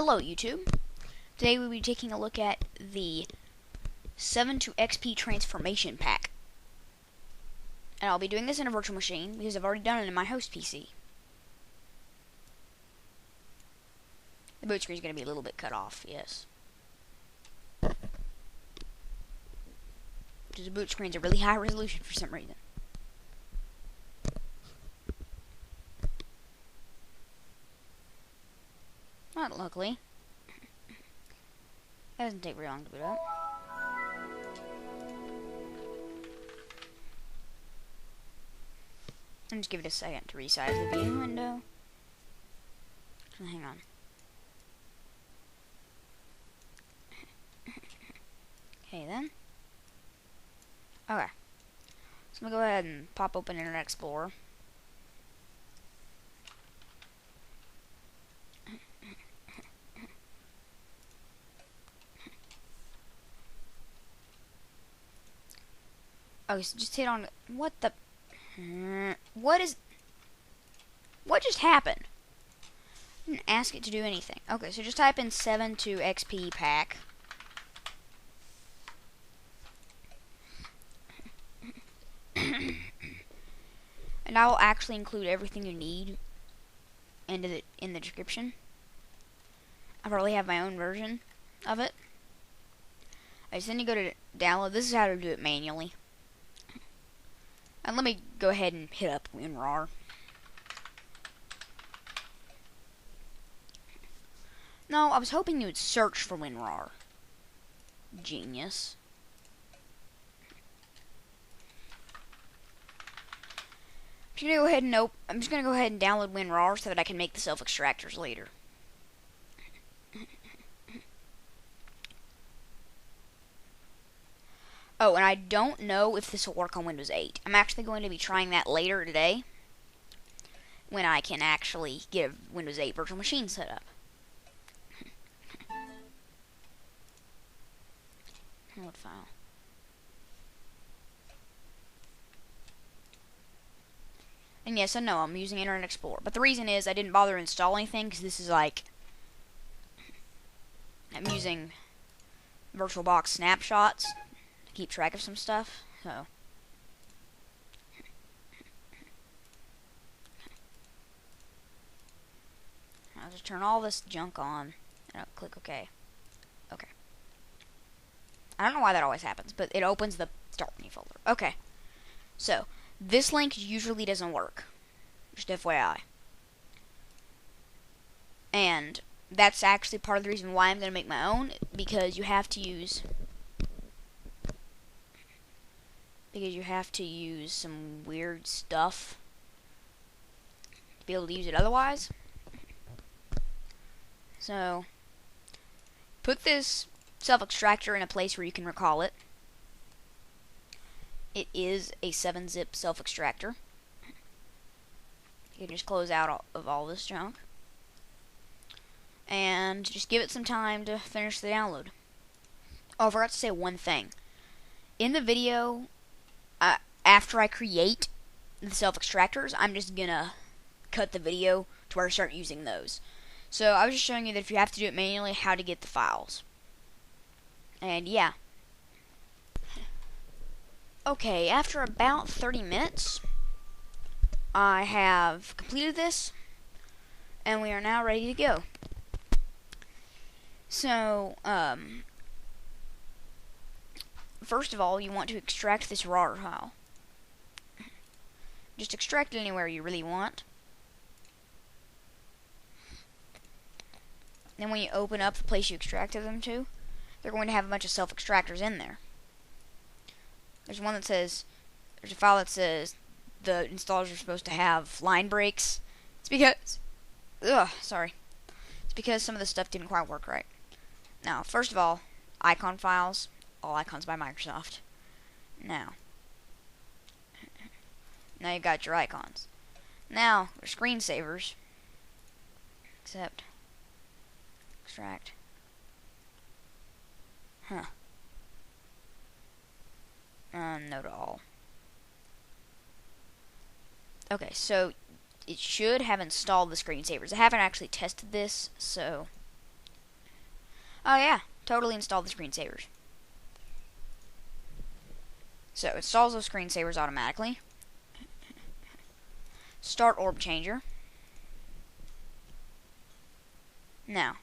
Hello YouTube. Today we'll be taking a look at the 7 to XP transformation pack. And I'll be doing this in a virtual machine because I've already done it in my host PC. The boot screen is going to be a little bit cut off, yes. Because the boot screen's a really high resolution for some reason. Not luckily. That doesn't take very long to boot up. And just give it a second to resize the viewing window. Hang on. Okay then. Okay. So I'm gonna go ahead and pop open Internet Explorer. Okay, so just hit on what the what just happened? I didn't ask it to do anything. Okay, so just type in 7 to XP pack. And I will actually include everything you need in the description. I probably have my own version of it. Alright, so then you go to download. This is how to do it manually. And let me go ahead and hit up WinRAR. No, I was hoping you would search for WinRAR. Genius. I'm just gonna go ahead and download WinRAR so that I can make the self-extractors later. Oh, and I don't know if this will work on Windows 8. I'm actually going to be trying that later today, when I can actually get a Windows 8 virtual machine set up. Download file. And yes, I know I'm using Internet Explorer, but the reason is I didn't bother to install anything because this is like I'm using VirtualBox snapshots to keep track of some stuff. So I'll just turn all this junk on and I'll click OK. Okay. I don't know why that always happens, but it opens the Start Menu folder. Okay. So this link usually doesn't work. Just FYI. And that's actually part of the reason why I'm going to make my own, because you have to use some weird stuff to be able to use it otherwise. So put this self-extractor in a place where you can recall it. It is a 7-zip self-extractor. You can just close out of all this junk. And just give it some time to finish the download. Oh, I forgot to say one thing. In the video, after I create the self-extractors, I'm just gonna cut the video to where I start using those. So I was just showing you that if you have to do it manually, how to get the files. And yeah. Okay, after about 30 minutes, I have completed this, and we are now ready to go. So, first of all, you want to extract this RAR file. Just extract it anywhere you really want. Then when you open up the place you extracted them to, they're going to have a bunch of self-extractors in there. There's a file that says the installers are supposed to have line breaks. It's because, it's because some of the stuff didn't quite work right. Now, first of all, icon files, all icons by Microsoft. Now you've got your icons. Now, your screensavers, except, extract. No to all. Okay, so it should have installed the screensavers. I haven't actually tested this, so Oh yeah, totally install the screensavers. So it installs those screensavers automatically. Start orb changer. Now,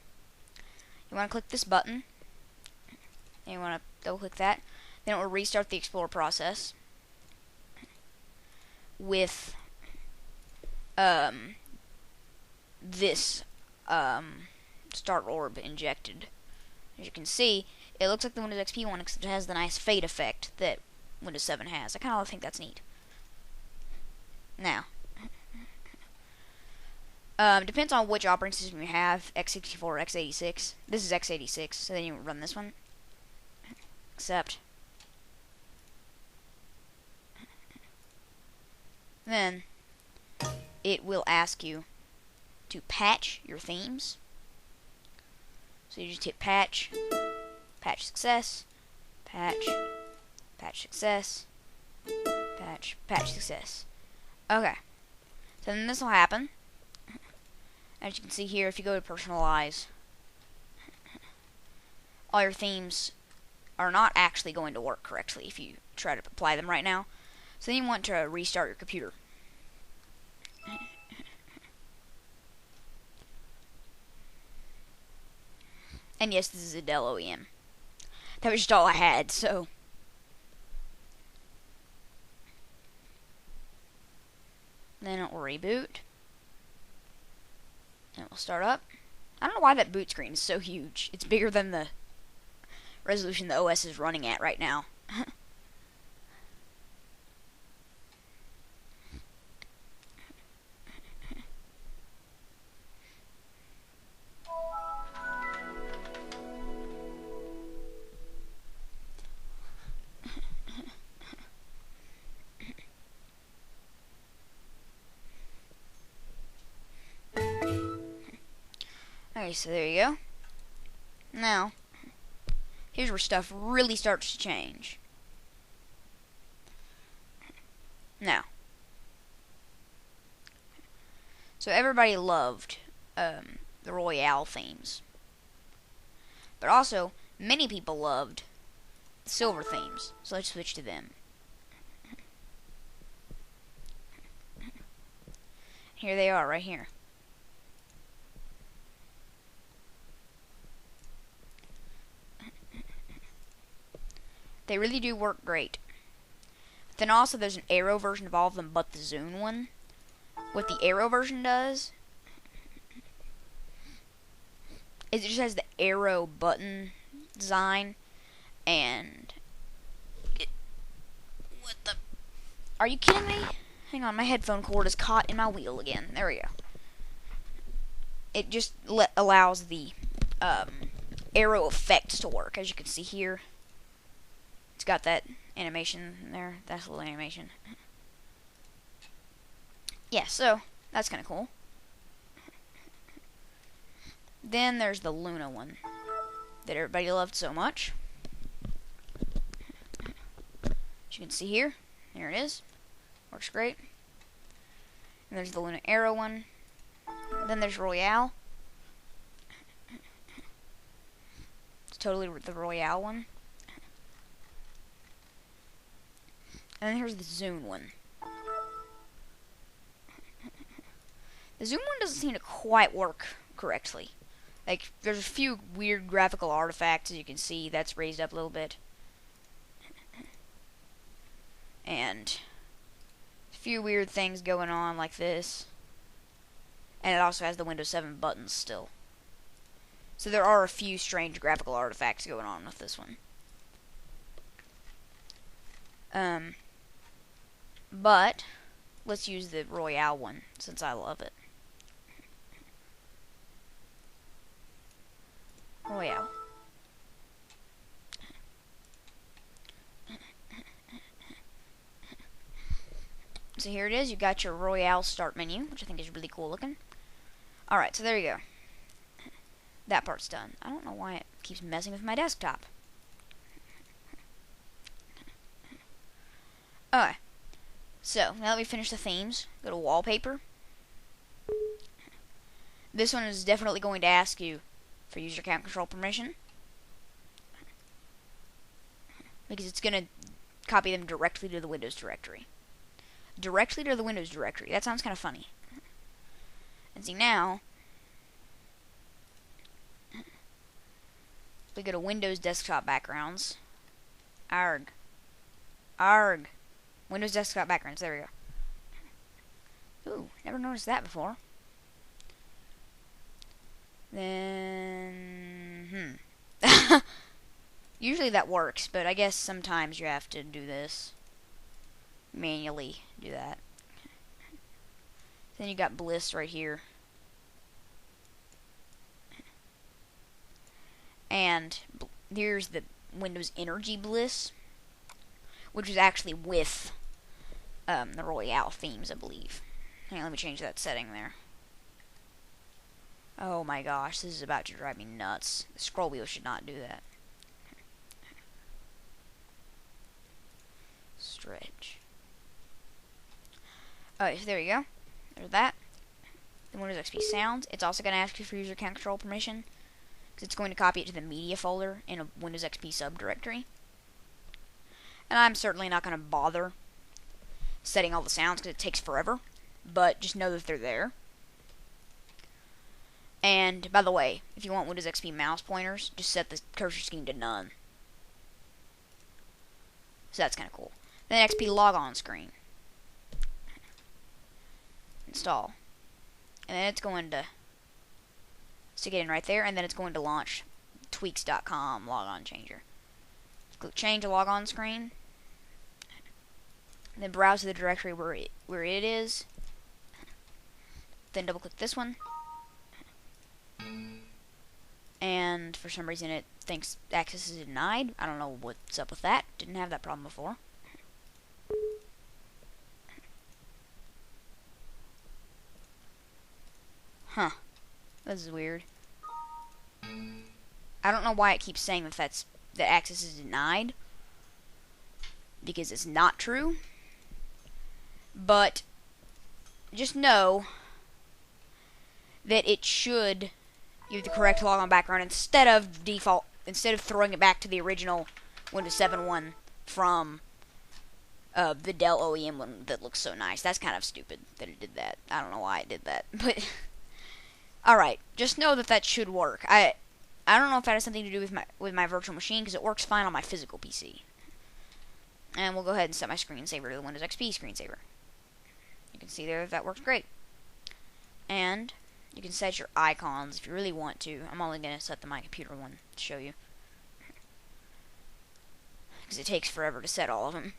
you want to click this button. And you want to double click that. Then it will restart the Explorer process with this start orb injected. As you can see, it looks like the Windows XP one, except it has the nice fade effect that Windows 7 has. I kind of think that's neat. Now, depends on which operating system you have, x64 or x86. This is x86, so then you run this one. Accept. Then, it will ask you to patch your themes. So you just hit patch, patch success, patch, patch success, patch, patch success. Okay. So then this will happen. As you can see here, if you go to personalize, all your themes are not actually going to work correctly if you try to apply them right now. So then you want to restart your computer. And yes, this is a Dell OEM. That was just all I had, so. Then it will reboot. And it will start up. I don't know why that boot screen is so huge. It's bigger than the resolution the OS is running at right now. Okay, so there you go. Now, here's where stuff really starts to change. Now, so everybody loved the Royale themes. But also, many people loved the silver themes. So let's switch to them. Here they are, right here. They really do work great. Then also there's an arrow version of all of them but the Zune one. What the arrow version does is it just has the arrow button design and what the, are you kidding me? Hang on, my headphone cord is caught in my wheel again. There we go. It just allows the arrow effects to work, as you can see here. It's got that animation there. That's a little animation. Yeah, so that's kind of cool. Then there's the Luna one that everybody loved so much. As you can see here, there it is. Works great. And there's the Luna Arrow one. Then there's Royale. It's totally the Royale one. And then here's the Zune one. The Zune one doesn't seem to quite work correctly. Like, there's a few weird graphical artifacts, as you can see. That's raised up a little bit. And a few weird things going on like this. And it also has the Windows 7 buttons still. So there are a few strange graphical artifacts going on with this one. But let's use the Royale one, since I love it. Royale. So here it is. You got your Royale start menu, which I think is really cool looking. Alright, so there you go. That part's done. I don't know why it keeps messing with my desktop. Okay. So, now that we finished the themes, go to wallpaper. This one is definitely going to ask you for user account control permission. because it's going to copy them directly to the Windows directory. Directly to the Windows directory. That sounds kind of funny. And see now, we go to Windows desktop backgrounds. Arg. Arg. Windows desktop backgrounds. There we go. Ooh, never noticed that before. Then, usually that works, but I guess sometimes you have to do this. Manually do that. Then you got Bliss right here. And here's the Windows Energy Bliss, which is actually with the Royale themes, I believe. Hang on, let me change that setting there. Oh my gosh, this is about to drive me nuts. The scroll wheel should not do that. Stretch. Alright, so there you go. There's that. The Windows XP sounds. It's also going to ask you for user account control permission, because it's going to copy it to the media folder in a Windows XP subdirectory. And I'm certainly not going to bother setting all the sounds because it takes forever, but just know that they're there. And by the way, if you want Windows XP mouse pointers, just set the cursor scheme to none. So that's kind of cool. Then XP logon screen. Install. And then it's going to stick it in right there, and then it's going to launch tweaks.com logon changer. Click change to logon screen. And then browse to the directory where it is. Then double click this one. And for some reason it thinks access is denied. I don't know what's up with that. Didn't have that problem before. Huh. This is weird. I don't know why it keeps saying that access is denied, because it's not true. But just know that it should give the correct logon background instead of throwing it back to the original Windows 7.1 from the Dell OEM one that looks so nice. That's kind of stupid that it did that. I don't know why it did that, but alright, just know that should work. I don't know if that has something to do with my virtual machine, because it works fine on my physical PC. And we'll go ahead and set my screensaver to the Windows XP screensaver. You can see there that works great. And you can set your icons if you really want to. I'm only going to set the My Computer one to show you, because it takes forever to set all of them.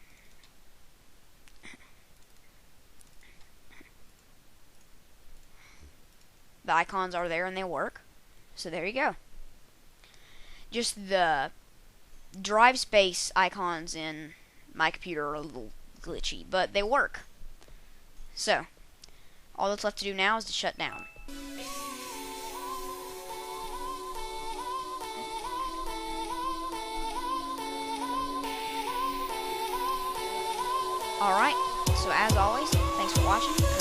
The icons are there and they work. So there you go. Just the drive space icons in My Computer are a little glitchy, but they work. So, all that's left to do now is to shut down. Alright, so as always, thanks for watching.